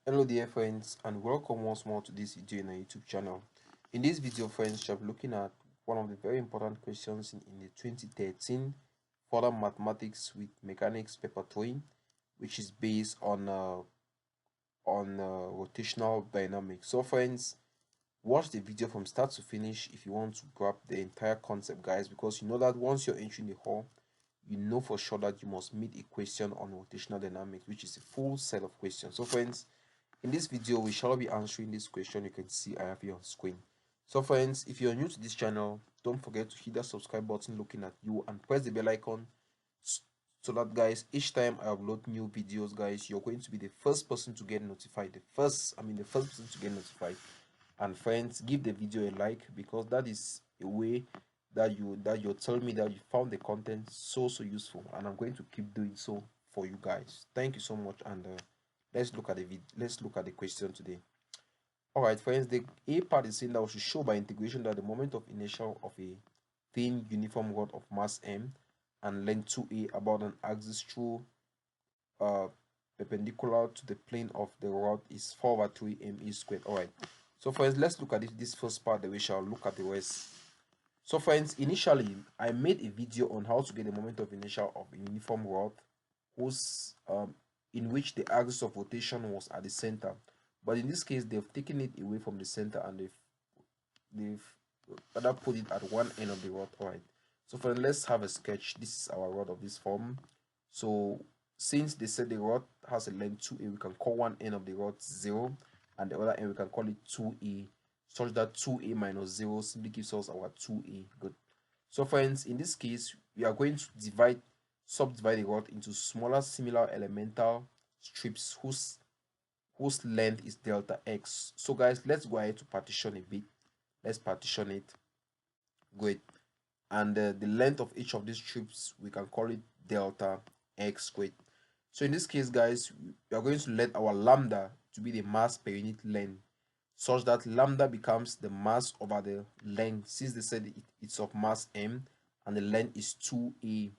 Hello dear friends, and welcome once more to this video in our YouTube channel. In this video friends, we'll be looking at one of the very important questions in the 2013 further mathematics with mechanics paper 3, which is based on rotational dynamics. So friends, watch the video from start to finish if you want to grab the entire concept, guys, because you know that once you're entering the hall, you know for sure that you must meet a question on rotational dynamics, which is a full set of questions. So friends, in this video we shall be answering this question you can see I have here on screen. So friends, if you're new to this channel, don't forget to hit that subscribe button looking at you and press the bell icon so that, guys, each time I upload new videos, guys, you're going to be the first person to get notified. The first person to get notified. And friends, give the video a like, because that is a way that you're telling me that you found the content so useful, and I'm going to keep doing so for you guys. Thank you so much, and let's look at the question today. All right friends, the A part is saying that we should show by integration that the moment of inertia of a thin uniform rod of mass m and length 2a about an axis through perpendicular to the plane of the rod is 4/3 me squared. All right, so friends, let's look at this first part, then we shall look at the rest. So friends, initially I made a video on how to get the moment of inertia of a uniform rod whose in which the axis of rotation was at the center, but in this case they've taken it away from the center and they've rather put it at one end of the rod. All right, so friends, let's have a sketch. This is our rod of this form. So since they said the rod has a length 2a, we can call one end of the rod 0 and the other end we can call it 2a, such that 2a minus 0 simply gives us our 2a. Good. So friends, in this case we are going to subdivide the rod into smaller similar elemental strips whose length is delta x. So guys, let's go ahead to partition a bit. Let's partition it. Great. And the length of each of these strips we can call it delta x squared. So in this case, guys, we are going to let our lambda to be the mass per unit length, such that lambda becomes the mass over the length, since they said it's of mass m and the length is 2a.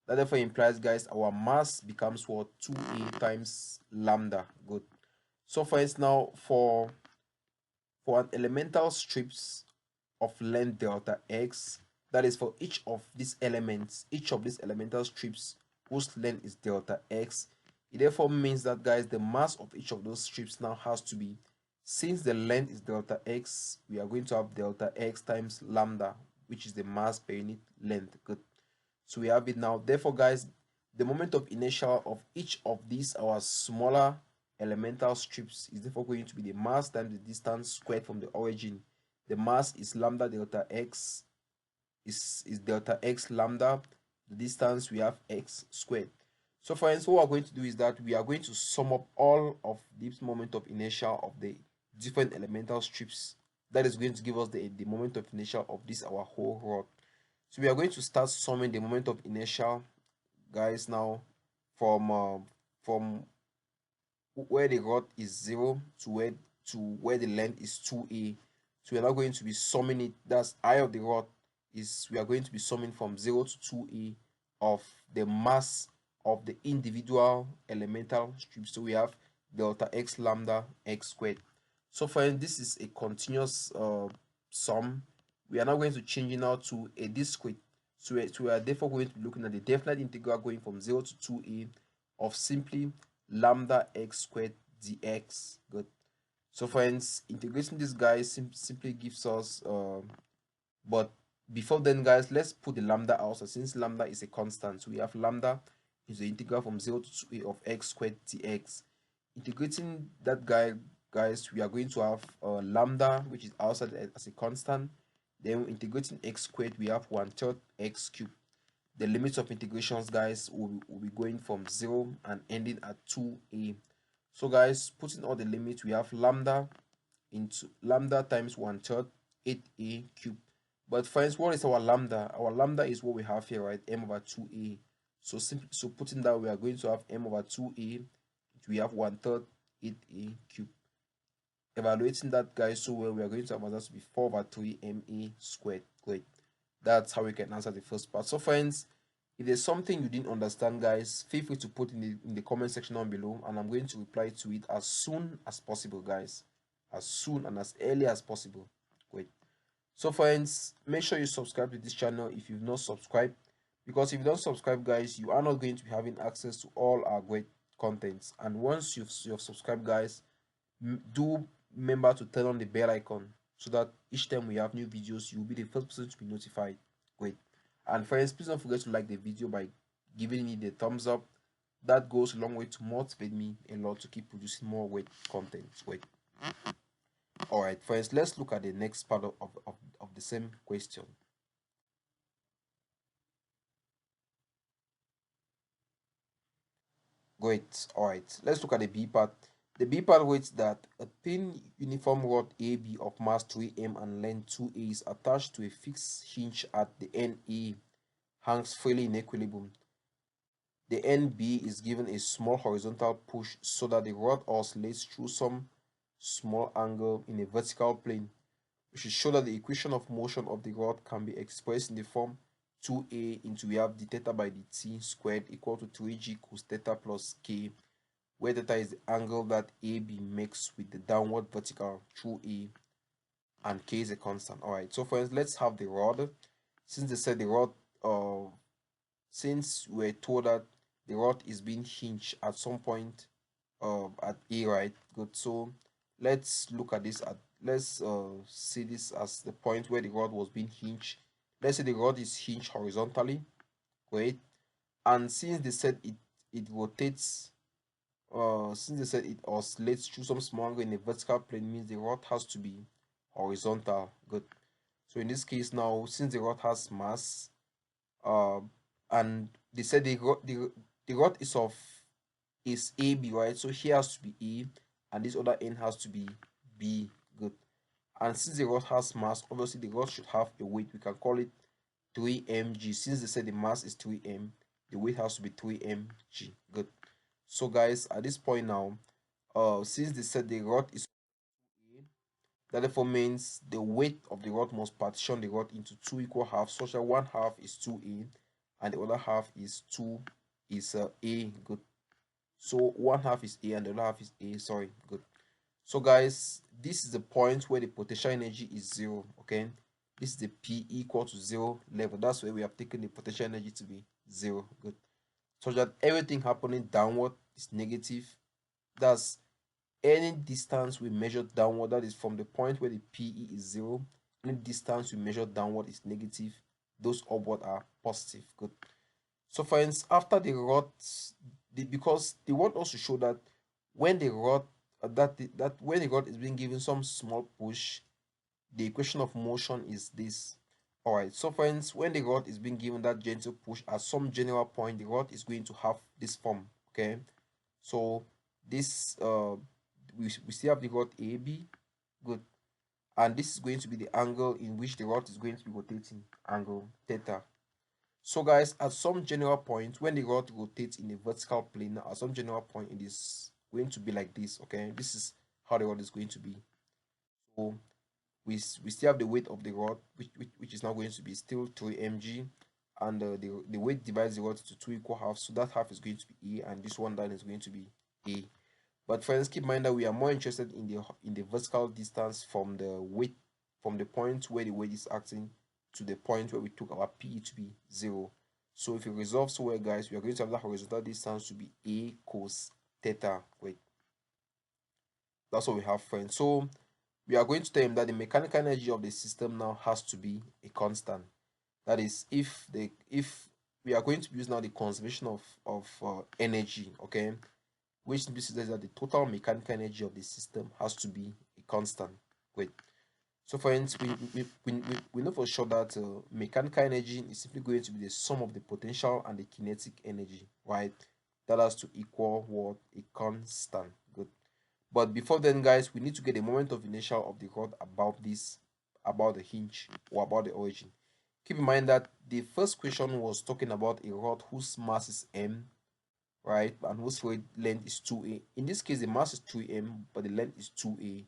That therefore implies, guys, our mass becomes what? 2a times lambda. Good. So for instance, now for an elemental strips of length delta x, that is for each of these elemental strips whose length is delta x, it therefore means that, guys, the mass of each of those strips now has to be, since the length is delta x, we are going to have delta x times lambda, which is the mass per unit length. Good. So we have it now. Therefore, guys, the moment of inertia of each of these our smaller elemental strips is therefore going to be the mass times the distance squared from the origin. The mass is lambda delta x, is delta x lambda. The distance, we have x squared. So for instance, what we're going to do is that we are going to sum up all of this moment of inertia of the different elemental strips. That is going to give us the moment of inertia of this our whole rod. So we are going to start summing the moment of inertia, guys, now from where the rod is 0 to where the length is 2a. So we are now going to be summing it. That's I of the rod is, we are going to be summing from 0 to 2a of the mass of the individual elemental strips. So we have delta x lambda x squared. So for this is a continuous sum. We are now going to change it now to a discrete. So we are therefore going to be looking at the definite integral going from 0 to 2a of simply lambda x squared dx. Good. So for instance, integrating this, guys, simply gives us but before then, guys, let's put the lambda out. So since lambda is a constant, so we have lambda is the integral from 0 to 2a of x squared dx. Integrating that, guys, we are going to have lambda, which is outside as a constant. Then integrating x squared, we have 1/3 x cubed. The limits of integrations, guys, will be going from 0 and ending at 2a. So guys, putting all the limits, we have lambda into lambda times 1/3 8a cubed. But friends, what is our lambda? Our lambda is what we have here, right? M over 2a. So putting that, we are going to have m over 2a. We have 1/3 8a cubed. Evaluating that, guys, so well, we are going to have answers to be 4/3 ma squared. Great. That's how we can answer the first part. So friends, If there's something you didn't understand, guys, feel free to put in the comment section down below, and I'm going to reply to it as soon as possible, guys. As soon and as early as possible. Great. So friends, make sure you subscribe to this channel if you've not subscribed, because if you don't subscribe, guys, you are not going to be having access to all our great contents. And once you've subscribed, guys, do remember to turn on the bell icon so that each time we have new videos, you'll be the first person to be notified. Great. And friends, please don't forget to like the video by giving me the thumbs up. That goes a long way to motivate me a lot to keep producing more great content. Great. All right, friends, let's look at the next part of the same question. Great. All right, let's look at the B part. The B part reads that a thin uniform rod AB of mass 3m and length 2a is attached to a fixed hinge at the end A, hangs freely in equilibrium. The end B is given a small horizontal push so that the rod oscillates through some small angle in a vertical plane. We should show that the equation of motion of the rod can be expressed in the form 2a into we have d theta by dt squared equal to 3g cos theta plus k, where theta is the angle that AB makes with the downward vertical through A, and k is a constant. All right, so for instance, let's have the rod. Since they said the rod, since we're told that the rod is being hinged at some point at A, right? Good. So let's look at this at let's see this as the point where the rod was being hinged. Let's say the rod is hinged horizontally, right? And since they said it rotates, since they said it oscillates through some small angle in a vertical plane, means the rod has to be horizontal. Good. So in this case now, since the rod has mass, uh, and they said the rod is AB, right? So here has to be A, and this other end has to be B. Good. And since the rod has mass, obviously the rod should have a weight. We can call it 3mg. Since they said the mass is 3m, the weight has to be 3mg. Good. So guys, at this point now, since they said the rod is A, that therefore means the weight of the rod must partition the rod into two equal halves, such that one half is 2a and the other half is A. Good. So one half is A and the other half is A. Sorry. Good. So guys, this is the point where the potential energy is zero. Okay, this is the P equal to zero level. That's where we have taken the potential energy to be zero. Good. So that everything happening downward is negative. That's any distance we measure downward, that is from the point where the PE is zero, any distance we measure downward is negative. Those upward are positive. Good. So for instance, after the rod, because they want us to show that when the rod that when the rod is being given some small push, the equation of motion is this. All right, so for instance, when the rod is being given that gentle push at some general point, the rod is going to have this form. Okay, so this we still have the rod AB. Good. And this is going to be the angle in which the rod is going to be rotating, angle theta. So guys, at some general point, when the rod rotates in a vertical plane, at some general point it is going to be like this. Okay, this is how the rod is going to be. So we still have the weight of the rod, which is now going to be still 3mg, and the weight divides the rod to two equal halves, so that half is going to be A and this one down is going to be A. But friends, keep in mind that we are more interested in the vertical distance from the weight, from the point where the weight is acting to the point where we took our P to be zero. So if it resolves so well, guys, we are going to have that horizontal distance to be A cos theta. Wait, that's what we have, friends. So we are going to tell him that the mechanical energy of the system now has to be a constant. That is, if we are going to use now the conservation of energy, okay, which simply says that the total mechanical energy of the system has to be a constant. Great. So for instance, we know for sure that mechanical energy is simply going to be the sum of the potential and the kinetic energy, right? That has to equal what? A constant. Good. But before then, guys, we need to get the moment of inertia of the rod about this, about the hinge or about the origin. Keep in mind that the first question was talking about a rod whose mass is m, right, and whose length is 2a. In this case, the mass is 3m, but the length is 2a.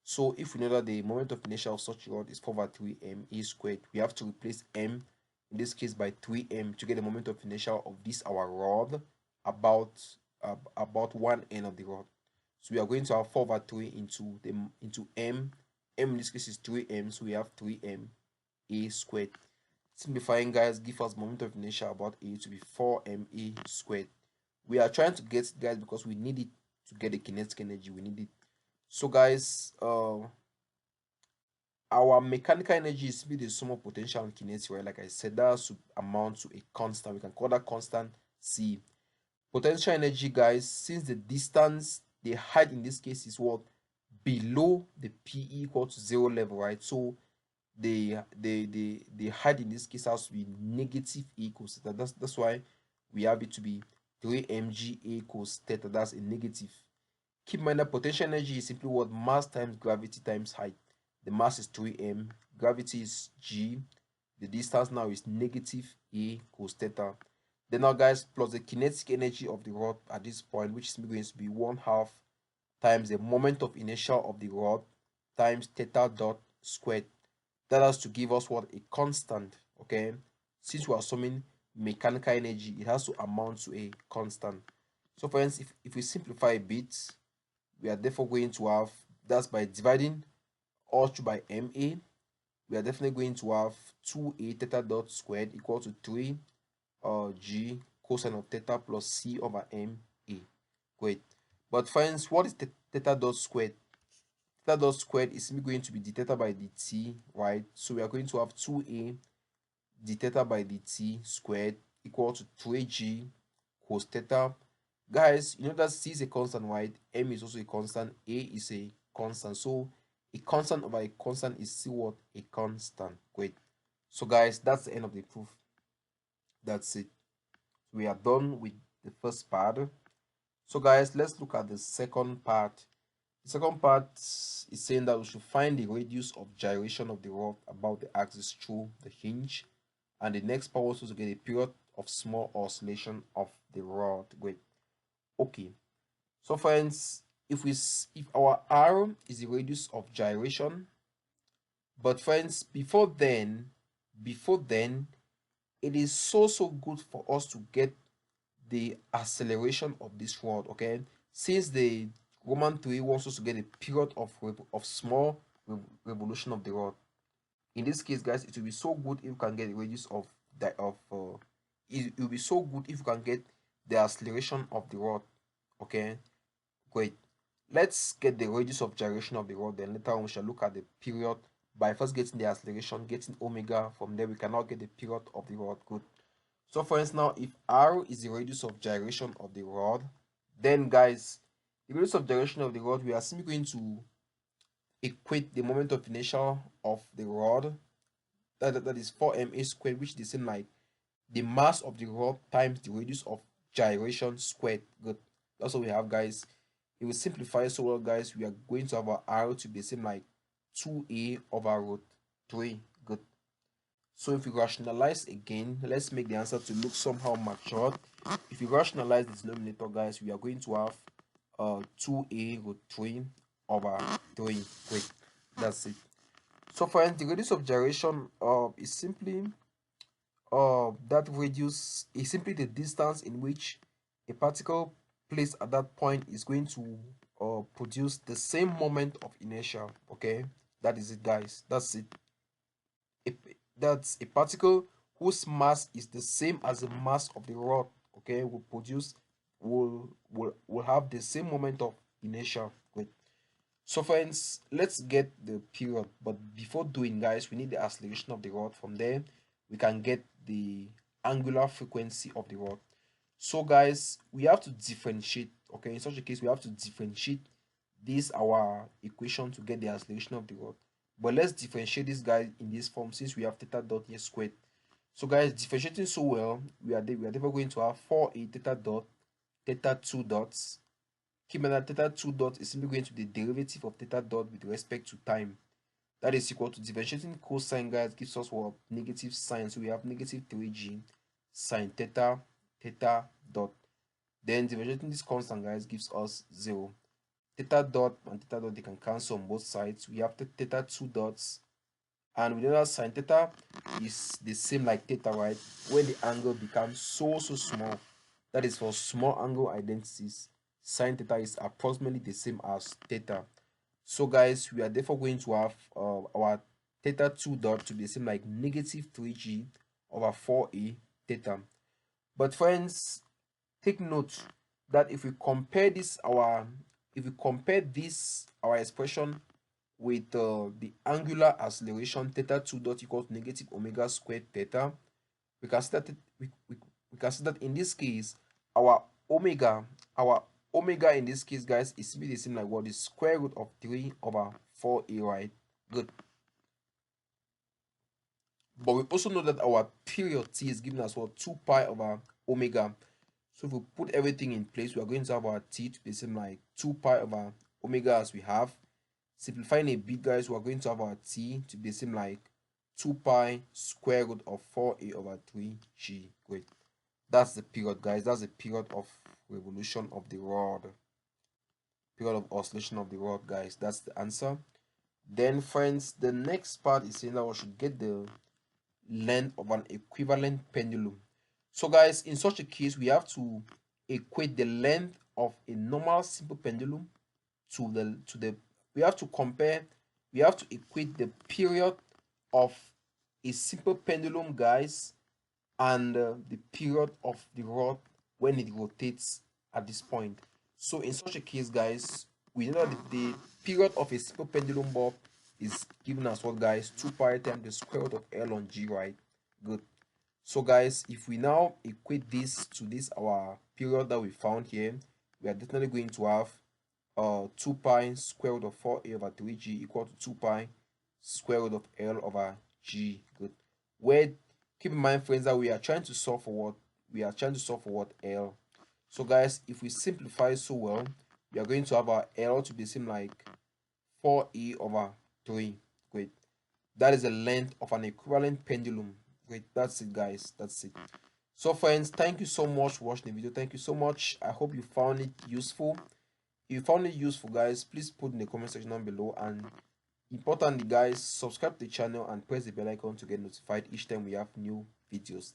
So if we know that the moment of inertia of such a rod is 4/3 ma squared, we have to replace m in this case by 3m, to get the moment of inertia of this our rod about about one end of the rod. So we are going to have 4 over 3 into m. M in this case is 3m, so we have 3m a squared. Simplifying, guys, give us moment of inertia about a to be 4ma squared. We are trying to get, guys, because we need it to get the kinetic energy. We need it. So, guys, our mechanical energy is simply the sum of potential and kinetic, right? Like I said, that should amount to a constant. We can call that constant C. Potential energy, guys, since the distance, the height in this case is what? Below the P equal to 0 level, right? So the height in this case has to be negative A equals theta. That's why we have it to be 3mg A equals theta. That's a negative. Keep in mind that potential energy is simply what? Mass times gravity times height. The mass is 3m, gravity is g, the distance now is negative A cos theta. Then now, guys, plus the kinetic energy of the rod at this point, which is going to be 1/2 times the moment of inertia of the rod times theta dot squared. That has to give us what? A constant. Okay, since we are assuming mechanical energy, it has to amount to a constant. So for instance, if we simplify a bit, we are therefore going to have, that's by dividing all through by ma, we are definitely going to have 2a theta dot squared equal to 3 g cosine of theta plus c over ma. Great. But friends, what is theta dot squared? Theta dot squared is simply going to be d theta by dt, right? So we are going to have 2a d theta by dt squared equal to 3g cos theta. Guys, you know that c is a constant, right? M is also a constant, a is a constant. So a constant over a constant is still what? A constant. Great. So guys, that's the end of the proof. That's it. We are done with the first part. So guys, let's look at the second part. The second part is saying that we should find the radius of gyration of the rod about the axis through the hinge, and the next part was to get a period of small oscillation of the rod. Great. Okay. So friends, if our r is the radius of gyration, but friends, before then, it is so good for us to get the acceleration of this rod. Okay, since the Roman 3 wants us to get a period of small revolution of the rod. In this case, guys, it will be so good if you can get the radius of that of it will be so good if you can get the acceleration of the rod. Okay, great. Let's get the radius of gyration of the rod, then later on we shall look at the period by first getting the acceleration, getting omega. From there we can now get the period of the rod. Good. So for instance, now if r is the radius of gyration of the rod, then guys, the radius of gyration of the rod, we are simply going to equate the moment of inertia of the rod, that is 4ma squared, which is the same like the mass of the rod times the radius of gyration squared. Good. That's what we have, guys. It will simplify so well, guys. We are going to have our r to be the same like 2a over root 3. Good. So if we rationalize again, let's make the answer to look somehow matured. If we rationalize the denominator, guys, we are going to have 2a root 3 over 3. Great. That's it. So for the radius of gyration is simply that radius is simply the distance in which a particle placed at that point is going to produce the same moment of inertia. Okay, that is it, guys. That's it. That's a particle whose mass is the same as the mass of the rod. Okay, will have the same moment of inertia. Great. So friends, let's get the period, but before doing, guys, we need the acceleration of the rod. From there we can get the angular frequency of the rod. So guys, we have to differentiate. Okay, in such a case we have to differentiate this our equation to get the acceleration of the rod. But let's differentiate this guy in this form since we have theta dot here squared. So guys, differentiating so well, we are therefore going to have 4a theta dot theta 2 dots. Keep in mind that theta 2 dot is simply going to be the derivative of theta dot with respect to time. That is equal to differentiating cosine, guys, gives us what? Negative sine. So we have negative 3g sine theta dot. Then differentiating this constant, guys, gives us 0. Theta dot and theta dot, they can cancel on both sides. We have the theta 2 dots and we know that sine theta is the same like theta, right? When the angle becomes so small, that is for small angle identities, sine theta is approximately the same as theta. So guys, we are therefore going to have our theta 2 dot to be the same like negative 3g over 4a theta. But friends, take note that if we compare our expression with the angular acceleration theta 2 dot equals negative omega squared theta, we can see that we can see that in this case our omega in this case, guys, is be the same like what is square root of 3 over 4a, right? Good. But we also know that our period t is given as well 2 pi over omega. So if we put everything in place, we are going to have our t to be the same like 2 pi over omega as we have. Simplifying a bit, guys, we are going to have our t to be the same like 2 pi square root of 4a over 3g. Great. That's the period, guys. That's the period of revolution of the rod. Period of oscillation of the rod, guys. That's the answer. Then, friends, the next part is saying that we should get the length of an equivalent pendulum. So, guys, in such a case, we have to equate the length of a normal simple pendulum to the we have to equate the period of a simple pendulum, guys, and the period of the rod when it rotates at this point. So in such a case, guys, we know that the period of a simple pendulum bob is given as what, guys? 2 pi times the square root of L on G, right? Good. So guys, if we now equate this to this our period that we found here, we are definitely going to have 2 pi square root of 4a over 3g equal to 2 pi square root of L over G. Good. Where, keep in mind, friends, that we are trying to solve for what? We are trying to solve for what? L. So guys, if we simplify so well, we are going to have our L to be the same like 4e over 3. Great. That is the length of an equivalent pendulum. Great. That's it, guys. That's it. So friends, thank you so much for watching the video. Thank you so much. I hope you found it useful. If you found it useful, guys, please put in the comment section down below, and importantly, guys, subscribe to the channel and press the bell icon to get notified each time we have new videos.